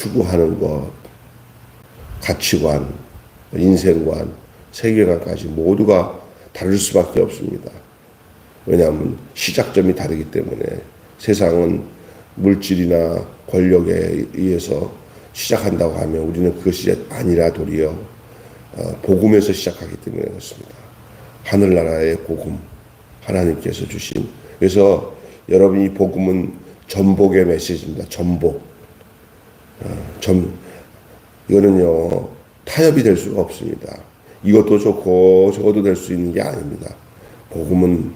추구하는 것, 가치관, 인생관, 세계관까지 모두가 다를 수밖에 없습니다. 왜냐하면 시작점이 다르기 때문에 세상은 물질이나 권력에 의해서 시작한다고 하면 우리는 그것이 아니라 도리어 복음에서 시작하기 때문에 그렇습니다. 하늘나라의 복음, 하나님께서 주신. 그래서 여러분 이 복음은 전복의 메시지입니다. 전복. 이거는요 타협이 될 수가 없습니다. 이것도 좋고 저것도 될 수 있는 게 아닙니다. 복음은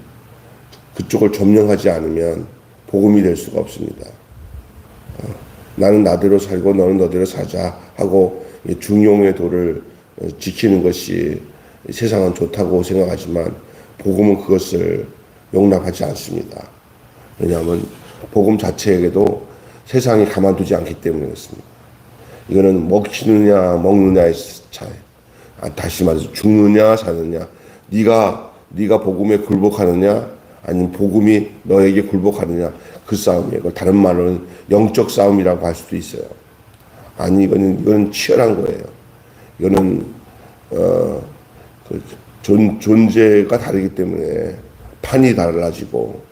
그쪽을 점령하지 않으면 복음이 될 수가 없습니다. 나는 나대로 살고 너는 너대로 사자 하고 중용의 도를 지키는 것이 세상은 좋다고 생각하지만 복음은 그것을 용납하지 않습니다. 왜냐하면 복음 자체에게도 세상이 가만두지 않기 때문에 그렇습니다. 이거는 먹히느냐 먹느냐의 차이. 다시 말해서 죽느냐 사느냐. 네가 복음에 굴복하느냐 아니면 복음이 너에게 굴복하느냐 그 싸움이에요. 다른 말로는 영적 싸움이라고 할 수도 있어요. 아니 이거는 치열한 거예요. 이거는 존재가 다르기 때문에 판이 달라지고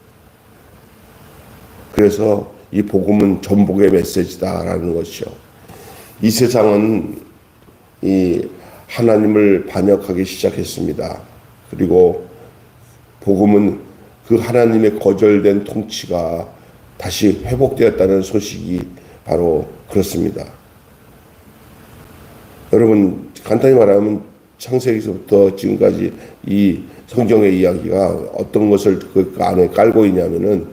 그래서 이 복음은 전복의 메시지다라는 것이죠. 이 세상은 이 하나님을 반역하기 시작했습니다. 그리고 복음은 그 하나님의 거절된 통치가 다시 회복되었다는 소식이 바로 그렇습니다. 여러분 간단히 말하면 창세기서부터 지금까지 이 성경의 이야기가 어떤 것을 그 안에 깔고 있냐면은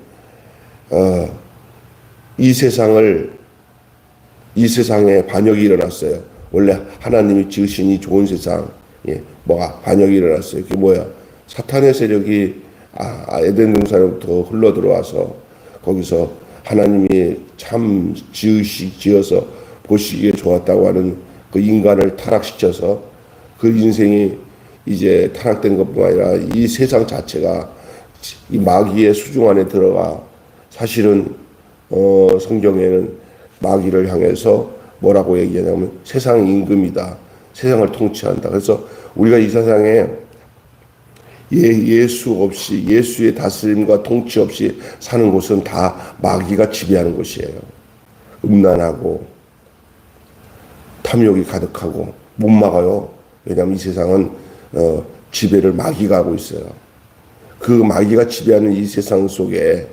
이 세상에 반역이 일어났어요. 원래 하나님이 지으신 이 좋은 세상, 반역이 일어났어요. 그게 뭐야? 사탄의 세력이 에덴 동산으로부터 흘러 들어와서 거기서 하나님이 참 지어서 보시기에 좋았다고 하는 그 인간을 타락시켜서 그 인생이 이제 타락된 것뿐 아니라 이 세상 자체가 이 마귀의 수중 안에 들어가 사실은 성경에는 마귀를 향해서 뭐라고 얘기하냐면 세상 임금이다. 세상을 통치한다. 그래서 우리가 이 세상에 예수 없이 예수의 다스림과 통치 없이 사는 곳은 다 마귀가 지배하는 곳이에요. 음란하고 탐욕이 가득하고 못 막아요. 왜냐하면 이 세상은 지배를 마귀가 하고 있어요. 그 마귀가 지배하는 이 세상 속에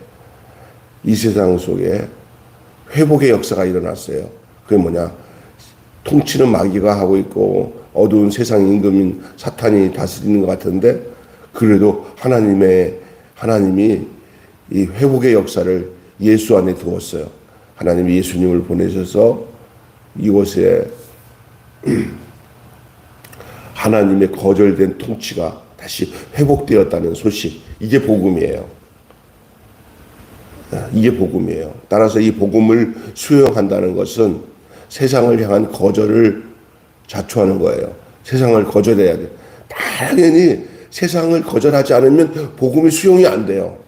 회복의 역사가 일어났어요. 그게 뭐냐? 통치는 마귀가 하고 있고 어두운 세상 임금인 사탄이 다스리는 것 같은데 그래도 하나님이 이 회복의 역사를 예수 안에 두었어요. 하나님이 예수님을 보내셔서 이곳에 하나님의 거절된 통치가 다시 회복되었다는 소식. 이게 복음이에요. 이게 복음이에요. 따라서 이 복음을 수용한다는 것은 세상을 향한 거절을 자초하는 거예요. 세상을 거절해야 돼. 당연히 세상을 거절하지 않으면 복음이 수용이 안 돼요.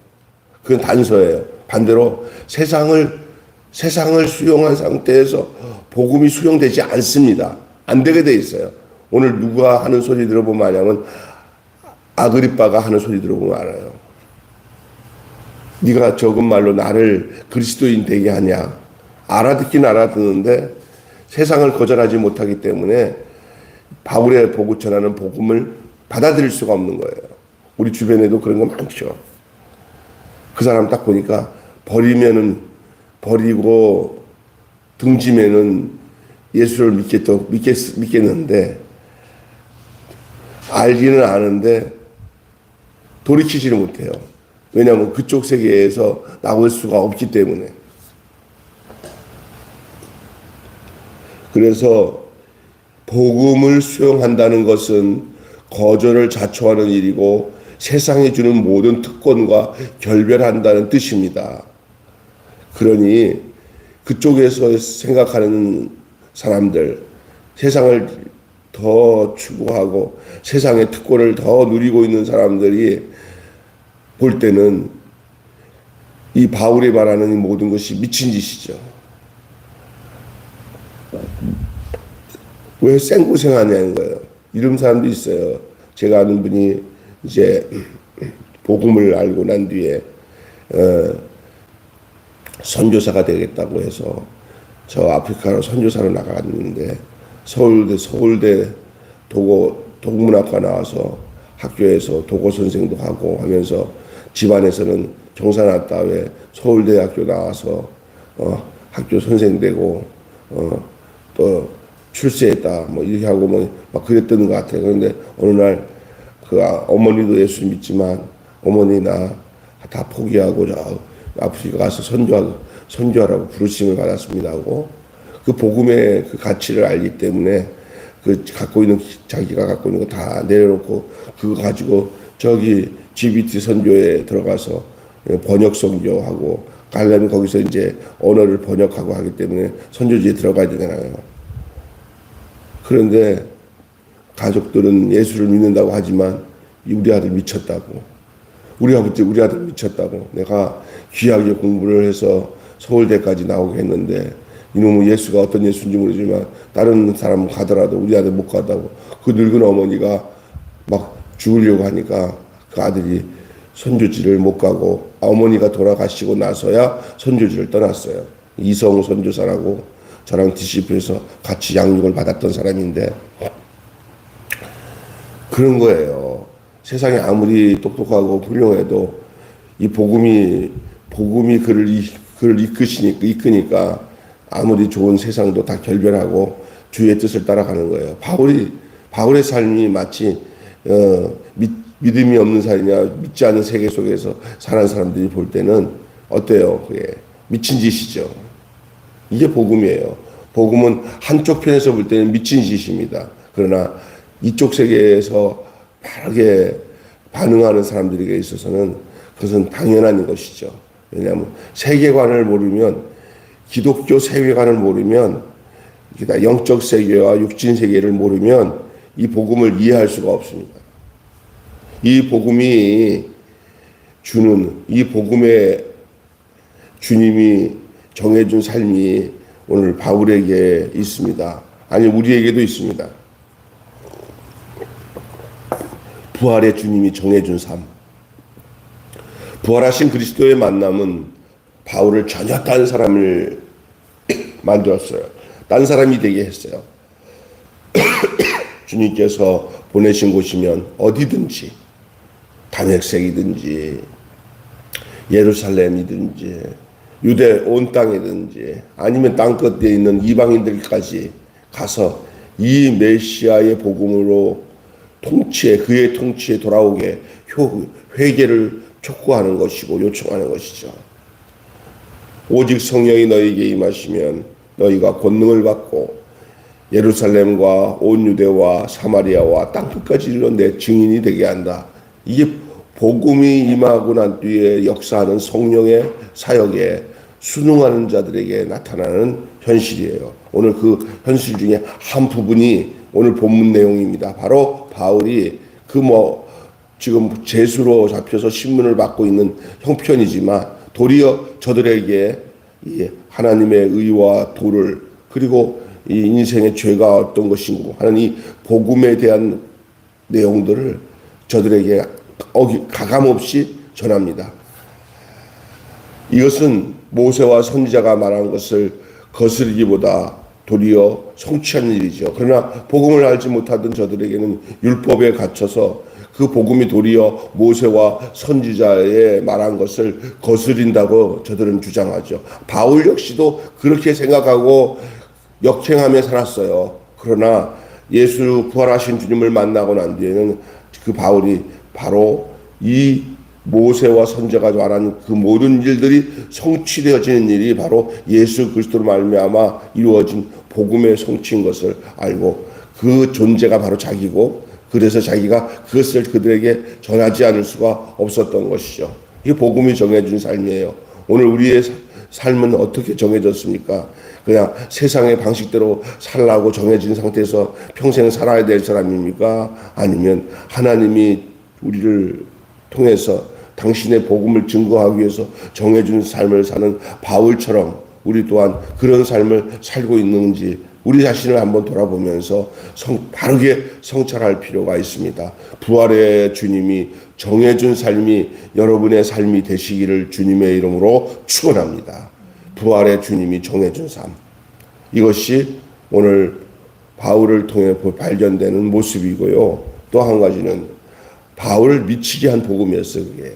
그건 단서예요. 반대로 세상을 수용한 상태에서 복음이 수용되지 않습니다. 안 되게 돼 있어요. 오늘 누가 하는 소리 들어보면 아냐면 아그리빠가 하는 소리 들어보면 알아요. 네가 적은 말로 나를 그리스도인 되게 하냐. 알아듣긴 알아듣는데 세상을 거절하지 못하기 때문에 바울의 보고 전하는 복음을 받아들일 수가 없는 거예요. 우리 주변에도 그런 거 많죠. 그 사람 딱 보니까 버리고 등지면은 예수를 믿겠는데 알기는 아는데 돌이키지를 못해요. 왜냐하면 그쪽 세계에서 나올 수가 없기 때문에. 그래서 복음을 수용한다는 것은 거절을 자초하는 일이고 세상이 주는 모든 특권과 결별한다는 뜻입니다. 그러니 그쪽에서 생각하는 사람들, 세상을 더 추구하고 세상의 특권을 더 누리고 있는 사람들이 볼 때는 이 바울이 말하는 이 모든 것이 미친 짓이죠. 왜 생고생하냐는 거예요. 이런 사람도 있어요. 제가 아는 분이 이제 복음을 알고 난 뒤에 선교사가 되겠다고 해서 저 아프리카로 선교사로 나갔는데 서울대 동문학과 나와서 학교에서 독어 선생도 하고 하면서 집안에서는 경사났다 왜 서울대학교 나와서 학교 선생 되고 또 출세했다 뭐 이렇게 하고 뭐 막 그랬던 것 같아요. 그런데 어느 날 그 어머니도 예수 믿지만 어머니 나 다 포기하고 저 아프리카 가서 선교하라고 부르심을 받았습니다 하고 그 복음의 그 가치를 알기 때문에 그 자기가 갖고 있는 거 다 내려놓고 그거 가지고 저기 GBT 선교에 들어가서 번역 선교하고 가려면 거기서 이제 언어를 번역하고 하기 때문에 선교지에 들어가야 되잖아요. 그런데 가족들은 예수를 믿는다고 하지만 우리 아들 미쳤다고. 우리 아들 미쳤다고. 내가 귀하게 공부를 해서 서울대까지 나오게 했는데 이놈의 예수가 어떤 예수인지 모르지만 다른 사람 가더라도 우리 아들 못 가다고. 그 늙은 어머니가 막 죽으려고 하니까 그 아들이 선교지를 못 가고 어머니가 돌아가시고 나서야 선교지를 떠났어요. 이성우 선교사라고 저랑 DCP에서 같이 양육을 받았던 사람인데 그런 거예요. 세상에 아무리 똑똑하고 훌륭해도 이 복음이 그를 이끄니까 아무리 좋은 세상도 다 결별하고 주의 뜻을 따라가는 거예요. 바울의 삶이 마치 믿음이 없는 삶이냐 믿지 않는 세계 속에서 사는 사람들이 볼 때는 어때요? 그게 미친 짓이죠. 이게 복음이에요. 복음은 한쪽 편에서 볼 때는 미친 짓입니다. 그러나 이쪽 세계에서 바르게 반응하는 사람들에게 있어서는 그것은 당연한 것이죠. 왜냐하면 세계관을 모르면 기독교 세계관을 모르면 영적 세계와 육신 세계를 모르면 이 복음을 이해할 수가 없습니다. 이 복음의 주님이 정해준 삶이 오늘 바울에게 있습니다. 아니 우리에게도 있습니다. 부활의 주님이 정해준 삶. 부활하신 그리스도의 만남은 바울을 전혀 딴 사람을 만들었어요. 딴 사람이 되게 했어요. 주님께서 보내신 곳이면 어디든지 다메섹이든지 예루살렘이든지 유대 온 땅이든지 아니면 땅끝에 있는 이방인들까지 가서 이 메시아의 복음으로 그의 통치에 돌아오게 회개를 촉구하는 것이고 요청하는 것이죠. 오직 성령이 너희에게 임하시면 너희가 권능을 받고 예루살렘과 온 유대와 사마리아와 땅끝까지 이르러 내 증인이 되게 한다. 이게 복음이 임하고 난 뒤에 역사하는 성령의 사역에 순응하는 자들에게 나타나는 현실이에요. 오늘 그 현실 중에 한 부분이 오늘 본문 내용입니다. 바로 바울이 지금 죄수로 잡혀서 신문을 받고 있는 형편이지만 도리어 저들에게 이 하나님의 의와 도를 그리고 이 인생의 죄가 어떤 것인고 하는 이 복음에 대한 내용들을 저들에게 가감없이 전합니다. 이것은 모세와 선지자가 말한 것을 거스르기보다 도리어 성취한 일이죠. 그러나 복음을 알지 못하던 저들에게는 율법에 갇혀서 그 복음이 도리어 모세와 선지자의 말한 것을 거스린다고 저들은 주장하죠. 바울 역시도 그렇게 생각하고 역행하며 살았어요. 그러나 예수 부활하신 주님을 만나고 난 뒤에는 그 바울이 바로 이 모세와 선지자가 말한 그 모든 일들이 성취되어지는 일이 바로 예수 그리스도로 말미암아 이루어진 복음의 성취인 것을 알고 그 존재가 바로 자기고 그래서 자기가 그것을 그들에게 전하지 않을 수가 없었던 것이죠. 이게 복음이 정해준 삶이에요. 오늘 우리의 삶은 어떻게 정해졌습니까? 그냥 세상의 방식대로 살라고 정해진 상태에서 평생 살아야 될 사람입니까? 아니면 하나님이 우리를 통해서 당신의 복음을 증거하기 위해서 정해준 삶을 사는 바울처럼 우리 또한 그런 삶을 살고 있는지 우리 자신을 한번 돌아보면서 바르게 성찰할 필요가 있습니다. 부활의 주님이 정해준 삶이 여러분의 삶이 되시기를 주님의 이름으로 축원합니다. 부활의 주님이 정해준 삶. 이것이 오늘 바울을 통해 발견되는 모습이고요. 또 한 가지는 바울을 미치게 한 복음이었어요. 그게.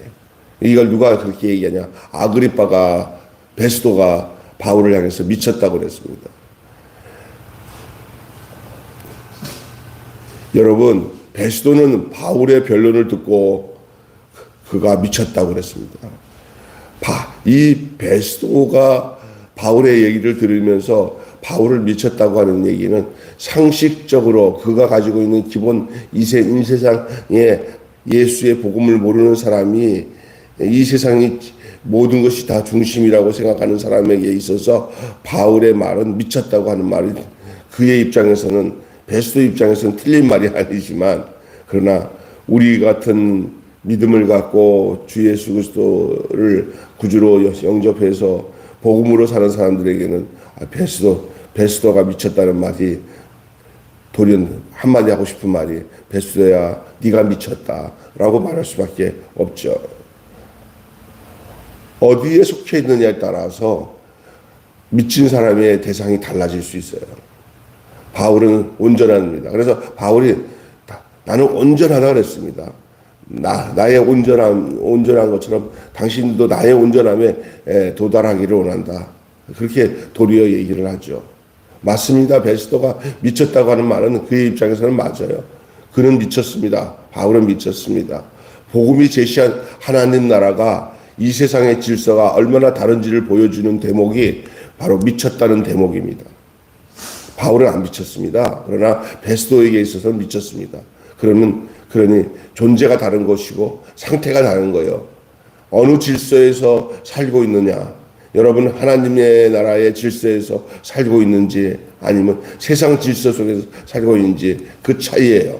이걸 누가 그렇게 얘기하냐. 아그리빠가 베스도가 바울을 향해서 미쳤다고 그랬습니다. 여러분, 베스도는 바울의 변론을 듣고 그가 미쳤다고 그랬습니다. 이 베스도가 바울의 얘기를 들으면서 바울을 미쳤다고 하는 얘기는 상식적으로 그가 가지고 있는 기본 이 세상에 예수의 복음을 모르는 사람이 이 세상이 모든 것이 다 중심이라고 생각하는 사람에게 있어서 바울의 말은 미쳤다고 하는 말이 그의 입장에서는 베스도 입장에서는 틀린 말이 아니지만 그러나 우리 같은 믿음을 갖고 주 예수 그리스도를 구주로 영접해서 복음으로 사는 사람들에게는 베스도가 미쳤다는 말이 돌연 한마디 하고 싶은 말이 베스도야 네가 미쳤다라고 말할 수밖에 없죠. 어디에 속해 있느냐에 따라서 미친 사람의 대상이 달라질 수 있어요. 바울은 온전합니다. 그래서 바울이 나는 온전하다 그랬습니다. 나의 온전한 것처럼 당신도 나의 온전함에 도달하기를 원한다. 그렇게 도리어 얘기를 하죠. 맞습니다. 베스도가 미쳤다고 하는 말은 그의 입장에서는 맞아요. 그는 미쳤습니다. 바울은 미쳤습니다. 복음이 제시한 하나님 나라가 이 세상의 질서가 얼마나 다른지를 보여주는 대목이 바로 미쳤다는 대목입니다. 바울은 안 미쳤습니다. 그러나 베스도에게 있어서는 미쳤습니다. 그러니 존재가 다른 것이고 상태가 다른 거예요. 어느 질서에서 살고 있느냐. 여러분 하나님의 나라의 질서에서 살고 있는지 아니면 세상 질서 속에서 살고 있는지 그 차이예요.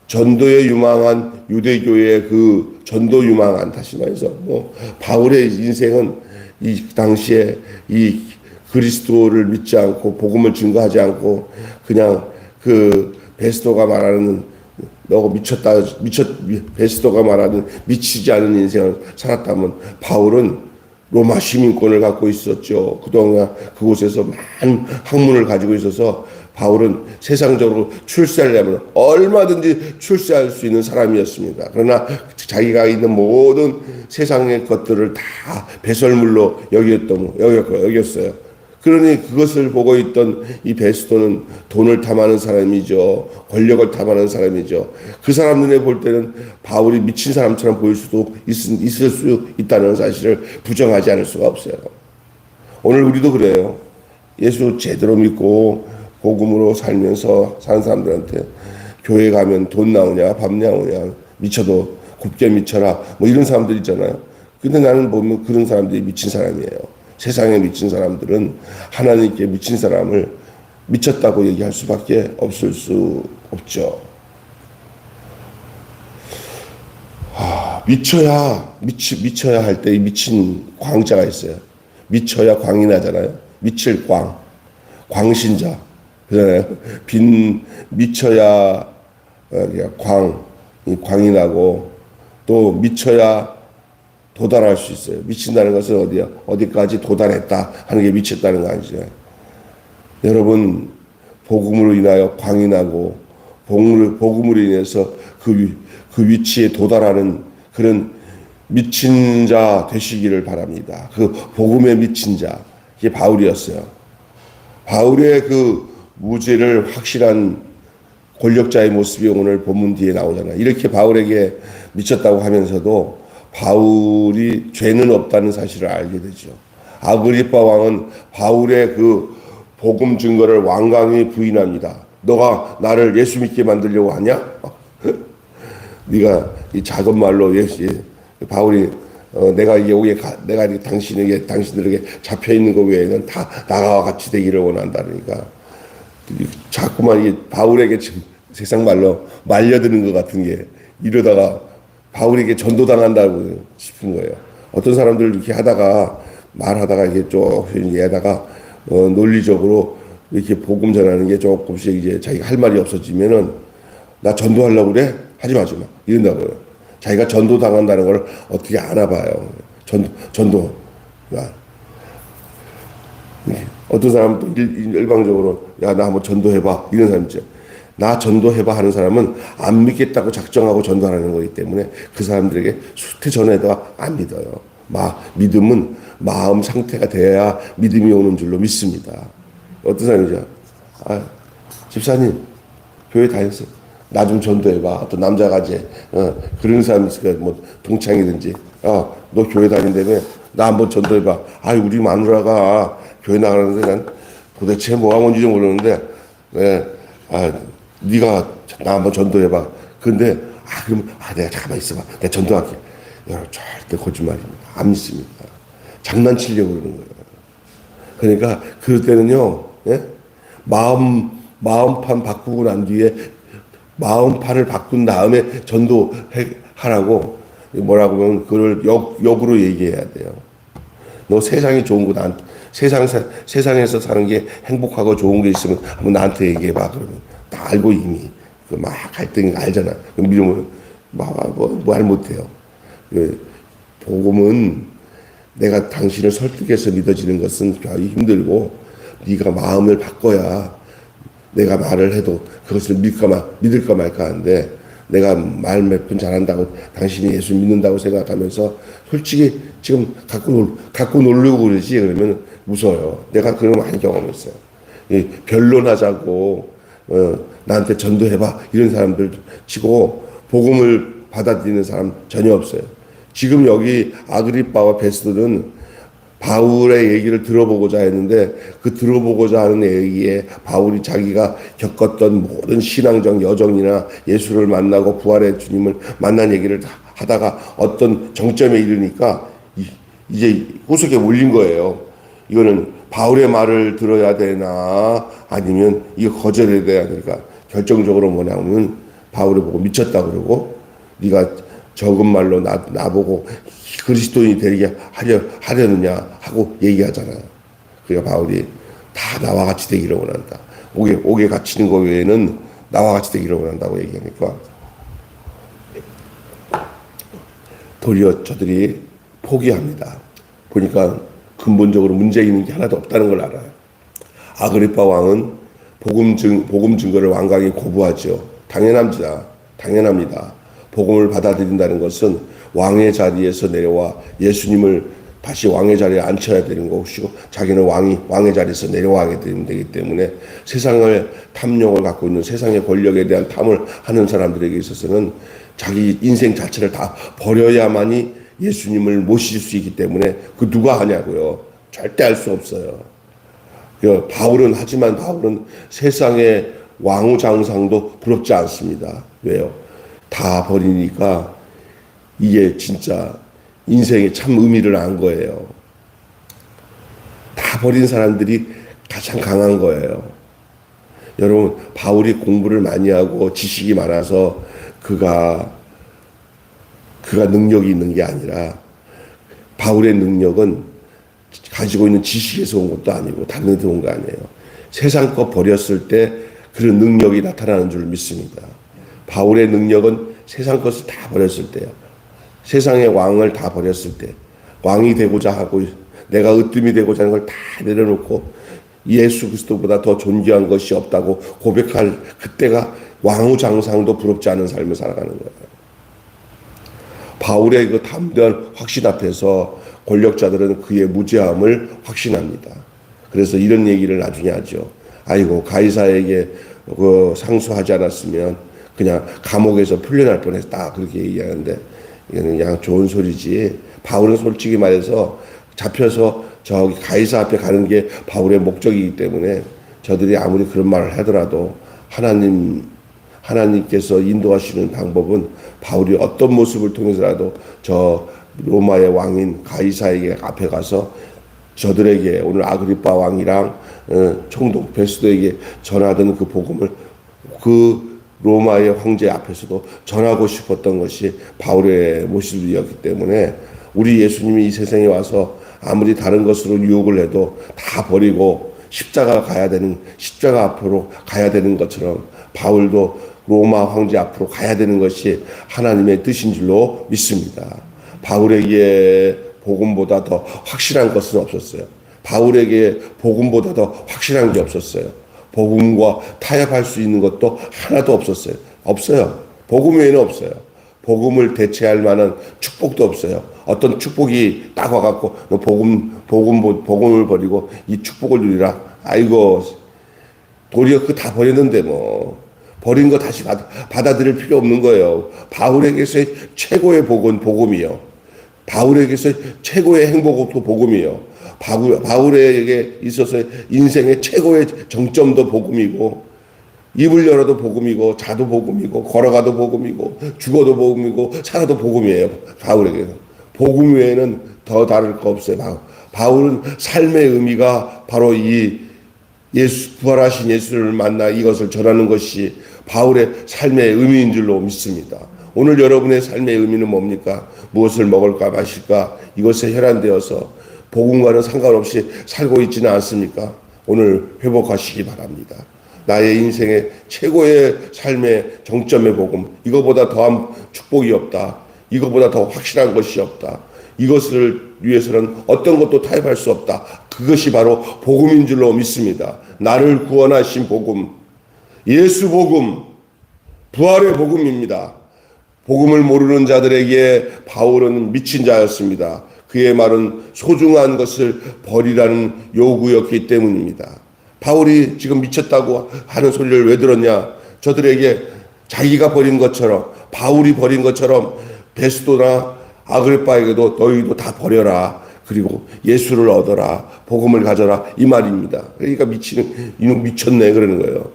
전도에 유망한 유대교의 그 전도 유망한 다시 말해서 바울의 인생은 이 당시에 이 그리스도를 믿지 않고 복음을 증거하지 않고 그냥 그 베스도가 말하는 베스도가 말하는 미치지 않은 인생을 살았다면 바울은 로마 시민권을 갖고 있었죠. 그동안 그곳에서 많은 학문을 가지고 있어서 바울은 세상적으로 출세하려면 얼마든지 출세할 수 있는 사람이었습니다. 그러나 자기가 있는 모든 세상의 것들을 다 배설물로 여겼어요. 그러니 그것을 보고 있던 이 베스도는 돈을 탐하는 사람이죠. 권력을 탐하는 사람이죠. 그 사람 눈에 볼 때는 바울이 미친 사람처럼 보일 수도 있을 수 있다는 사실을 부정하지 않을 수가 없어요. 오늘 우리도 그래요. 예수 제대로 믿고 복음으로 살면서 사는 사람들한테 교회 가면 돈 나오냐 밥 나오냐 미쳐도 곱게 미쳐라 뭐 이런 사람들 있잖아요. 근데 나는 보면 그런 사람들이 미친 사람이에요. 세상에 미친 사람들은 하나님께 미친 사람을 미쳤다고 얘기할 수밖에 없을 수 없죠. 미쳐야 할 때 미친 광자가 있어요. 미쳐야 광이 나잖아요. 미칠 광신자. 그잖아요. 미쳐야 광이 나고 또 미쳐야 도달할 수 있어요. 미친다는 것은 어디까지 도달했다 하는 게 미쳤다는 거 아니죠. 여러분, 복음으로 인하여 광이 나고, 복음으로 인해서 그 위치에 도달하는 그런 미친 자 되시기를 바랍니다. 그 복음에 미친 자, 이게 바울이었어요. 바울의 그 무죄를 확실한 권력자의 모습이 오늘 본문 뒤에 나오잖아요. 이렇게 바울에게 미쳤다고 하면서도 바울이 죄는 없다는 사실을 알게 되죠. 아그리빠 왕은 바울의 그 복음 증거를 완강히 부인합니다. 너가 나를 예수 믿게 만들려고 하냐? 네가 이 작은 말로 바울이 내가 당신들에게 잡혀 있는 것 외에는 다 나와 같이 되기를 원한다니까. 자꾸만 이 바울에게 지금 세상 말로 말려드는 것 같은 게 이러다가 바울에게 전도당한다고 싶은 거예요. 어떤 사람들 이렇게 말하다가 이게 좀 얘기하다가 논리적으로 이렇게 복음 전하는 게 조금씩 이제 자기가 할 말이 없어지면은 나 전도하려고 그래? 하지 마, 이런다고요. 자기가 전도 당한다는 걸 어떻게 알아봐요. 전도. 어떤 사람은 또 일방적으로 야, 나 한번 전도해봐. 이런 사람 있죠. 나 전도해봐 하는 사람은 안 믿겠다고 작정하고 전도하는 거기 때문에 그 사람들에게 수태 전에다가 안 믿어요. 믿음은 마음 상태가 돼야 믿음이 오는 줄로 믿습니다. 어떤 사람이죠? 집사님, 교회 다녔어. 나 좀 전도해봐. 또 남자가 이제, 그런 사람이 있으니까 뭐 동창이든지, 너 교회 다닌다며? 나 한번 전도해봐. 우리 마누라가 교회 나가는데 난 도대체 뭐가 뭔지 좀 모르는데, 네가 나 한번 전도해봐. 근데, 그러면, 내가 잠깐만 있어봐. 내가 전도할게. 여러분, 절대 거짓말입니다. 안 믿습니다. 장난치려고 그러는 거예요. 그러니까, 그럴 때는요, 마음판 바꾸고 난 뒤에, 마음판을 바꾼 다음에 전도하라고, 뭐라고 하면, 그걸 역으로 얘기해야 돼요. 너 세상이 좋은 거 세상에서 사는 게 행복하고 좋은 게 있으면 한번 나한테 얘기해봐. 그러면 다 알고 이미 막 갈등이 알잖아. 그럼 믿으면 말 못해요. 복음은 내가 당신을 설득해서 믿어지는 것은 굉장히 힘들고 네가 마음을 바꿔야 내가 말을 해도 그것을 믿을까 말까 하는데 내가 말 몇 분 잘한다고 당신이 예수 믿는다고 생각하면서 솔직히 지금 갖고 놀려고 그러지 그러면 무서워요. 내가 그런 거 많이 경험했어요. 변론하자고 나한테 전도해봐 이런 사람들 치고 복음을 받아들이는 사람 전혀 없어요. 지금 여기 아그리빠와 베스도는 바울의 얘기를 들어보고자 했는데 그 들어보고자 하는 얘기에 바울이 자기가 겪었던 모든 신앙적 여정이나 예수를 만나고 부활의 주님을 만난 얘기를 하다가 어떤 정점에 이르니까 이제 후속에 몰린 거예요. 이거는 바울의 말을 들어야 되나 아니면 이거 거절해야 되니까 결정적으로 뭐냐면 바울을 보고 미쳤다 그러고 네가 적은 말로 나보고 그리스도인이 되게 하려느냐 하고 얘기하잖아요. 그러니까 바울이 다 나와 같이 되기를 원한다. 옥에 갇히는 거 외에는 나와 같이 되기를 원한다고 얘기하니까 도리어 저들이 포기합니다. 보니까 근본적으로 문제 있는 게 하나도 없다는 걸 알아요. 아그리파 왕은 복음 증거를 완강히 고부하죠. 당연합니다. 복음을 받아들인다는 것은 왕의 자리에서 내려와 예수님을 다시 왕의 자리에 앉혀야 되는 것이고 자기는 왕의 자리에서 내려와게 되기 때문에 세상을 탐욕을 갖고 있는 세상의 권력에 대한 탐을 하는 사람들에게 있어서는 자기 인생 자체를 다 버려야만이 예수님을 모실 수 있기 때문에 그 누가 하냐고요. 절대 할 수 없어요. 하지만 바울은 세상의 왕우장상도 부럽지 않습니다. 왜요? 다 버리니까 이게 진짜 인생의 참 의미를 안 거예요. 다 버린 사람들이 가장 강한 거예요. 여러분, 바울이 공부를 많이 하고 지식이 많아서 그가 능력이 있는 게 아니라 바울의 능력은 가지고 있는 지식에서 온 것도 아니고 다른 데서 온 거 아니에요. 세상 것 버렸을 때 그런 능력이 나타나는 줄 믿습니다. 바울의 능력은 세상 것을 다 버렸을 때요. 세상의 왕을 다 버렸을 때 왕이 되고자 하고 내가 으뜸이 되고자 하는 걸 다 내려놓고 예수 그리스도보다 더 존귀한 것이 없다고 고백할 그때가 왕우장상도 부럽지 않은 삶을 살아가는 거예요. 바울의 그 담대한 확신 앞에서 권력자들은 그의 무죄함을 확신합니다. 그래서 이런 얘기를 나중에 하죠. 가이사에게 상수하지 않았으면 그냥 감옥에서 풀려날 뻔했다. 그렇게 얘기하는데 이거는 그냥 좋은 소리지. 바울은 솔직히 말해서 잡혀서 저기 가이사 앞에 가는 게 바울의 목적이기 때문에 저들이 아무리 그런 말을 하더라도 하나님께서 인도하시는 방법은 바울이 어떤 모습을 통해서라도 저 로마의 왕인 가이사에게 앞에 가서 저들에게 오늘 아그리파 왕이랑 총독 베스도에게 전하던 그 복음을 그 로마의 황제 앞에서도 전하고 싶었던 것이 바울의 모습이었기 때문에 우리 예수님이 이 세상에 와서 아무리 다른 것으로 유혹을 해도 다 버리고 십자가 앞으로 가야 되는 것처럼 바울도 로마 황제 앞으로 가야 되는 것이 하나님의 뜻인 줄로 믿습니다. 바울에게 복음보다 더 확실한 것은 없었어요. 바울에게 복음보다 더 확실한 게 없었어요. 복음과 타협할 수 있는 것도 하나도 없었어요. 없어요. 복음 외에는 없어요. 복음을 대체할 만한 축복도 없어요. 어떤 축복이 딱 와갖고 너 복음을 버리고 이 축복을 누리라. 아이고, 도리어 그거 다 버렸는데 뭐. 버린 거 다시 받아들일 필요 없는 거예요. 바울에게서의 최고의 복은 복음이요. 바울에게서의 최고의 행복도 복음이요. 바울에게 있어서의 인생의 최고의 정점도 복음이고, 입을 열어도 복음이고, 자도 복음이고, 걸어가도 복음이고, 죽어도 복음이고, 살아도 복음이에요. 바울에게는. 복음 외에는 더 다를 거 없어요. 바울은 삶의 의미가 바로 이 부활하신 예수를 만나 이것을 전하는 것이 바울의 삶의 의미인 줄로 믿습니다. 오늘 여러분의 삶의 의미는 뭡니까? 무엇을 먹을까 마실까? 이것에 혈안되어서 복음과는 상관없이 살고 있지는 않습니까? 오늘 회복하시기 바랍니다. 나의 인생의 최고의 삶의 정점의 복음, 이거보다 더한 축복이 없다. 이거보다 더 확실한 것이 없다. 이것을 위해서는 어떤 것도 타협할 수 없다. 그것이 바로 복음인 줄로 믿습니다. 나를 구원하신 복음, 예수 복음, 부활의 복음입니다. 복음을 모르는 자들에게 바울은 미친 자였습니다. 그의 말은 소중한 것을 버리라는 요구였기 때문입니다. 바울이 지금 미쳤다고 하는 소리를 왜 들었냐? 저들에게 자기가 버린 것처럼, 바울이 버린 것처럼 베스도나 아그리빠에게도 너희도 다 버려라. 그리고 예수를 얻어라. 복음을 가져라. 이 말입니다. 그러니까 이놈 미쳤네. 그러는 거예요.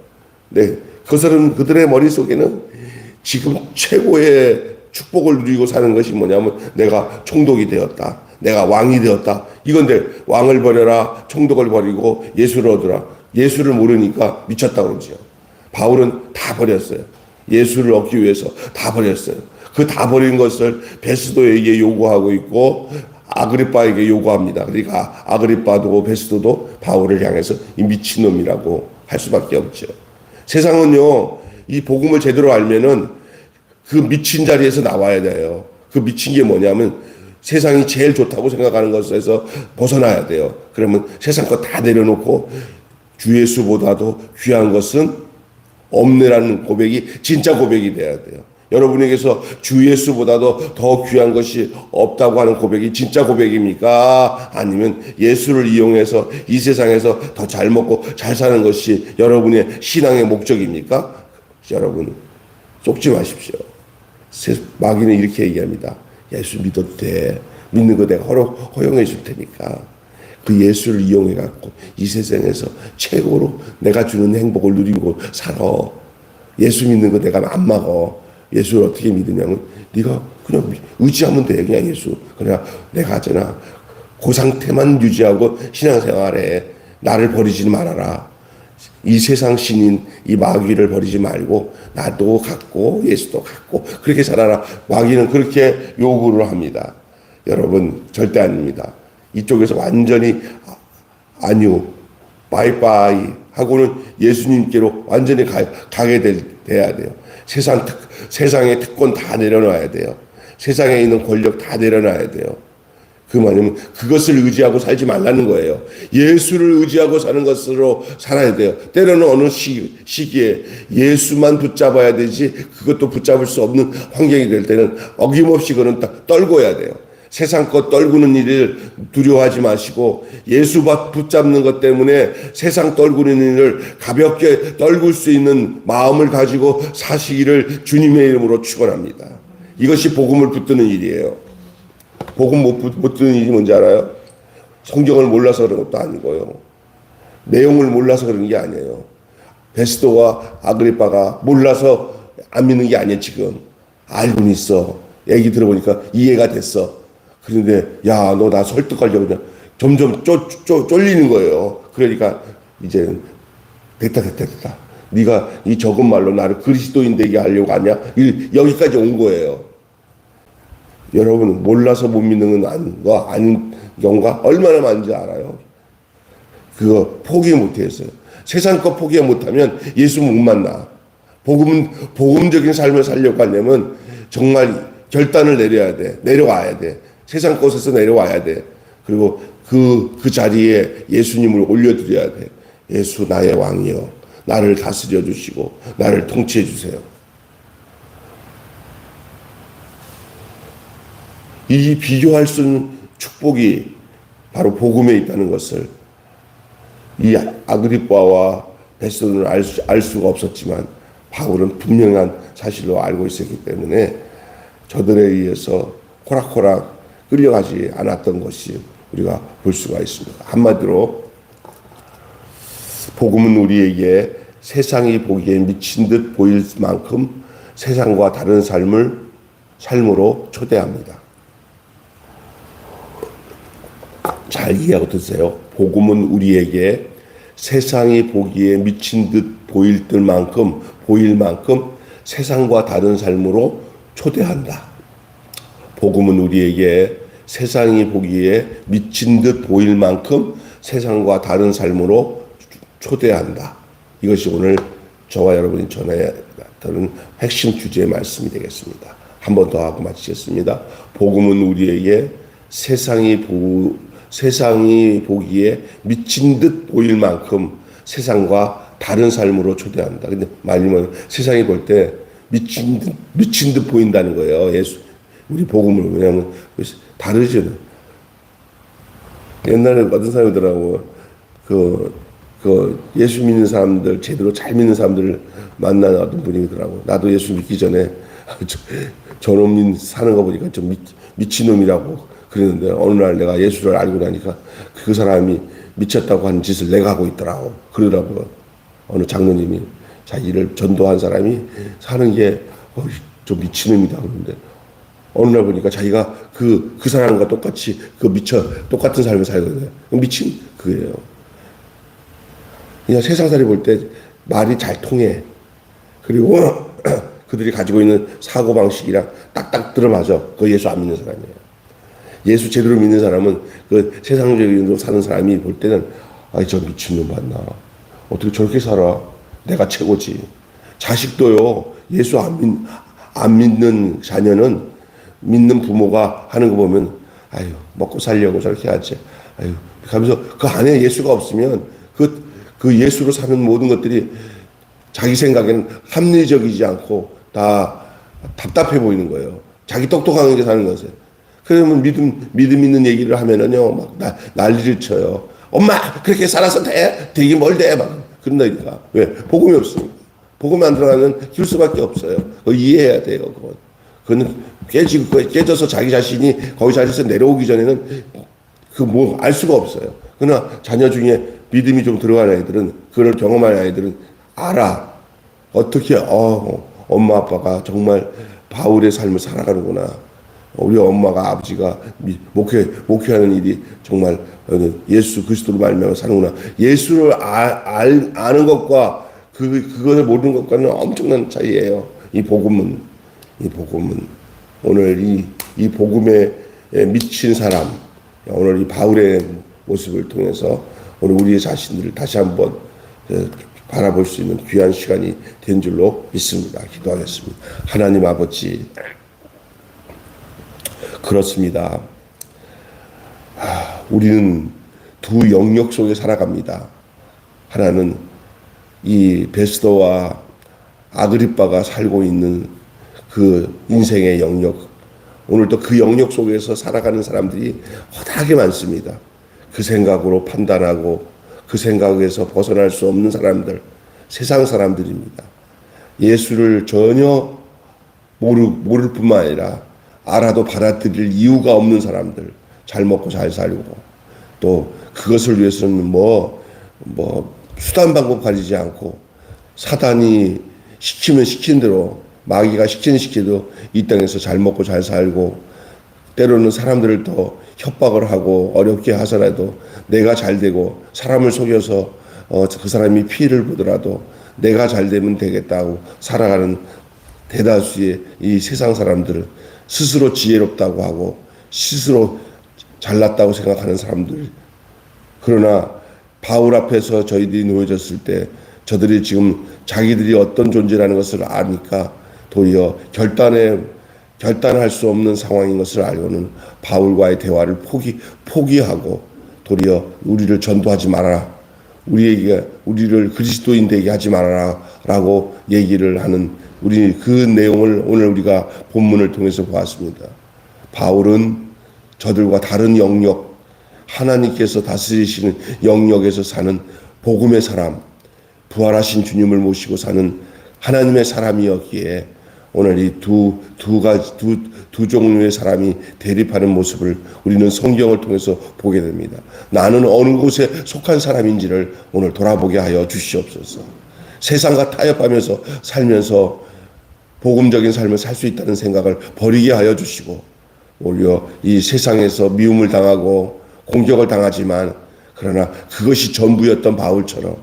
네. 그들의 머릿속에는 지금 최고의 축복을 누리고 사는 것이 뭐냐면 내가 총독이 되었다. 내가 왕이 되었다. 이건데 왕을 버려라. 총독을 버리고 예수를 얻으라. 예수를 모르니까 미쳤다 그러죠. 바울은 다 버렸어요. 예수를 얻기 위해서 다 버렸어요. 그 다 버린 것을 베스도에게 요구하고 있고 아그리빠에게 요구합니다. 그러니까 아그리빠도 베스도도 바울을 향해서 이 미친놈이라고 할 수밖에 없죠. 세상은요, 이 복음을 제대로 알면은 그 미친 자리에서 나와야 돼요. 그 미친 게 뭐냐면 세상이 제일 좋다고 생각하는 것에서 벗어나야 돼요. 그러면 세상 거 다 내려놓고 주 예수보다도 귀한 것은 없네라는 고백이 진짜 고백이 돼야 돼요. 여러분에게서 주 예수보다도 더 귀한 것이 없다고 하는 고백이 진짜 고백입니까? 아니면 예수를 이용해서 이 세상에서 더 잘 먹고 잘 사는 것이 여러분의 신앙의 목적입니까? 여러분 속지 마십시오. 마귀는 이렇게 얘기합니다. 예수 믿어도 돼. 믿는 거 내가 허용해 줄 테니까. 그 예수를 이용해 갖고 이 세상에서 최고로 내가 주는 행복을 누리고 살아. 예수 믿는 거 내가 안 막어. 예수를 어떻게 믿으냐면 네가 그냥 의지하면 돼. 그냥 예수. 그냥 내가 하잖아. 그 상태만 유지하고 신앙생활에 나를 버리지 말아라. 이 세상 신인 이 마귀를 버리지 말고 나도 갖고 예수도 갖고 그렇게 살아라. 마귀는 그렇게 요구를 합니다. 여러분 절대 아닙니다. 이쪽에서 완전히 아니요 바이바이 하고는 예수님께로 완전히 가게 돼야 돼요. 세상의 특권 다 내려놔야 돼요. 세상에 있는 권력 다 내려놔야 돼요. 그 말이면 그것을 의지하고 살지 말라는 거예요. 예수를 의지하고 사는 것으로 살아야 돼요. 때로는 어느 시기에 예수만 붙잡아야 되지 그것도 붙잡을 수 없는 환경이 될 때는 어김없이 그는 떨궈야 돼요. 세상 것 떨구는 일을 두려워하지 마시고 예수 붙잡는 것 때문에 세상 떨구는 일을 가볍게 떨굴 수 있는 마음을 가지고 사시기를 주님의 이름으로 축원합니다. 이것이 복음을 붙드는 일이에요. 복음 못 듣는 일이 뭔지 알아요? 성경을 몰라서 그런 것도 아니고요. 내용을 몰라서 그런 게 아니에요. 베스도와 아그리빠가 몰라서 안 믿는 게 아니에요. 지금 알고는 있어. 얘기 들어보니까 이해가 됐어. 그런데 야, 너 나 설득하려고 그냥 점점 쫄리는 거예요. 그러니까 이제 됐다. 네가 이 적은 말로 나를 그리스도인 되게 하려고 하냐? 여기까지 온 거예요. 여러분 몰라서 못 믿는 거 아닌 경우가 얼마나 많은지 알아요. 그거 포기 못했어요. 세상 거 포기 못하면 예수 못 만나. 복음적인 삶을 살려고 하려면 정말 결단을 내려야 돼. 내려와야 돼. 세상 곳에서 내려와야 돼. 그리고 그 자리에 예수님을 올려드려야 돼. 예수 나의 왕이여, 나를 다스려 주시고 나를 통치해 주세요. 이 비교할 수 없는 축복이 바로 복음에 있다는 것을 이 아그리빠와 베스도는 알 수가 없었지만 바울은 분명한 사실로 알고 있었기 때문에 저들에 의해서 호락호락 끌려가지 않았던 것이 우리가 볼 수가 있습니다. 한마디로 복음은 우리에게 세상이 보기에 미친 듯 보일 만큼 세상과 다른 삶으로 초대합니다. 잘 이해하고 드세요. 복음은 우리에게 세상이 보기에 미친 듯 보일 만큼 세상과 다른 삶으로 초대한다. 복음은 우리에게 세상이 보기에 미친 듯 보일 만큼 세상과 다른 삶으로 초대한다. 이것이 오늘 저와 여러분이 전해야 하는 핵심 주제의 말씀이 되겠습니다. 한 번 더 하고 마치겠습니다. 복음은 우리에게 세상이 보기에 미친 듯 보일 만큼 세상과 다른 삶으로 초대한다. 근데 말하면 세상이 볼 때 미친 듯 보인다는 거예요. 우리 복음을. 왜냐하면 다르죠. 옛날에 어떤 사람이더라고. 예수 믿는 사람들, 제대로 잘 믿는 사람들을 만나는 어떤 분이더라고. 나도 예수 믿기 전에 저놈 사는 거 보니까 좀 미친놈이라고 그랬는데 어느 날 내가 예수를 알고 나니까 그 사람이 미쳤다고 하는 짓을 내가 하고 있더라고. 그러더라고요. 어느 장로님이 자기를 전도한 사람이 사는 게 좀 미친놈이다 그러는데 어느 날 보니까 자기가 그 사람과 똑같이 똑같은 삶을 살거든요. 미친 그거예요. 그냥 세상살이 볼 때 말이 잘 통해. 그리고 그들이 가지고 있는 사고방식이랑 딱딱 들어맞아. 그 예수 안 믿는 사람이에요. 예수 제대로 믿는 사람은 그 세상적으로 사는 사람이 볼 때는 저 미친놈 맞나. 어떻게 저렇게 살아. 내가 최고지. 자식도요. 예수 안 믿는 자녀는 믿는 부모가 하는 거 보면 먹고 살려고 저렇게 하지. 하면서 그 안에 예수가 없으면 그 예수로 사는 모든 것들이 자기 생각에는 합리적이지 않고 다 답답해 보이는 거예요. 자기 똑똑한 게 사는 것을. 그러면 믿음 있는 얘기를 하면은요, 막 난리를 쳐요. 엄마, 그렇게 살아서 돼? 되게 뭘 돼? 막 그런다니까. 왜? 복음이 없으니까. 복음이 안 들어가면 길 수밖에 없어요. 그거 이해해야 돼요, 그건 깨져서 자기 자신이 거기 자리에서 내려오기 전에는 알 수가 없어요. 그러나 자녀 중에 믿음이 좀 들어간 아이들은, 그걸 경험한 아이들은 알아. 어떻게, 엄마 아빠가 정말 바울의 삶을 살아가는구나. 우리 엄마가 아버지가 목회하는 일이 정말 예수 그리스도로 말미암아 사는구나. 예수를 아는 것과 그것을 모르는 것과는 엄청난 차이예요. 이 복음은 오늘 이 복음에 미친 사람, 오늘 이 바울의 모습을 통해서 오늘 우리의 자신들을 다시 한번 바라볼 수 있는 귀한 시간이 된 줄로 믿습니다. 기도하겠습니다. 하나님 아버지, 그렇습니다. 우리는 두 영역 속에 살아갑니다. 하나는 이 베스도와 아그리빠가 살고 있는 그 인생의 영역, 오늘도 그 영역 속에서 살아가는 사람들이 허다하게 많습니다. 그 생각으로 판단하고 그 생각에서 벗어날 수 없는 사람들, 세상 사람들입니다. 예수를 전혀 모를 뿐만 아니라 알아도 받아들일 이유가 없는 사람들, 잘 먹고 잘 살고, 또 그것을 위해서는 수단 방법 가리지 않고 사단이 시키면 시킨 대로, 마귀가 시키는 대로 이 땅에서 잘 먹고 잘 살고, 때로는 사람들을 더 협박을 하고 어렵게 하더라도 내가 잘 되고, 사람을 속여서 그 사람이 피해를 보더라도 내가 잘 되면 되겠다고 살아가는 대다수의 이 세상 사람들을, 스스로 지혜롭다고 하고 스스로 잘났다고 생각하는 사람들, 그러나 바울 앞에서 저희들이 놓여졌을 때 저들이 지금 자기들이 어떤 존재라는 것을 아니까 도리어 결단할 수 없는 상황인 것을 알고는 바울과의 대화를 포기하고 도리어 우리를 전도하지 말아라. 우리를 그리스도인 되게 하지 말아라라고 얘기를 하는 우리 그 내용을 오늘 우리가 본문을 통해서 보았습니다. 바울은 저들과 다른 영역, 하나님께서 다스리시는 영역에서 사는 복음의 사람, 부활하신 주님을 모시고 사는 하나님의 사람이었기에 오늘 이 두 종류의 사람이 대립하는 모습을 우리는 성경을 통해서 보게 됩니다. 나는 어느 곳에 속한 사람인지를 오늘 돌아보게 하여 주시옵소서. 세상과 타협하면서 살면서 복음적인 삶을 살 수 있다는 생각을 버리게 하여 주시고 오히려 이 세상에서 미움을 당하고 공격을 당하지만 그러나 그것이 전부였던 바울처럼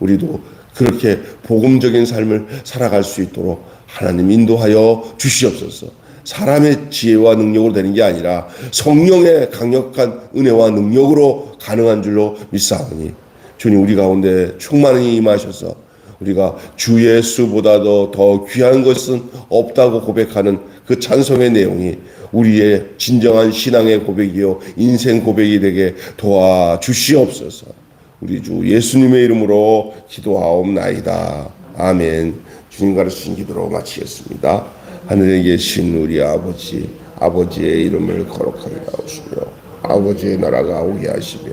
우리도 그렇게 복음적인 삶을 살아갈 수 있도록 하나님 인도하여 주시옵소서. 사람의 지혜와 능력으로 되는 게 아니라 성령의 강력한 은혜와 능력으로 가능한 줄로 믿사오니 주님 우리 가운데 충만히 임하셔서 우리가 주 예수보다도 더 귀한 것은 없다고 고백하는 그 찬송의 내용이 우리의 진정한 신앙의 고백이요 인생 고백이 되게 도와주시옵소서. 우리 주 예수님의 이름으로 기도하옵나이다. 아멘. 주님 가르치신 기도로 마치겠습니다. 하늘에 계신 우리 아버지의 이름을 거룩하게 하시며 아버지의 나라가 오게 하시며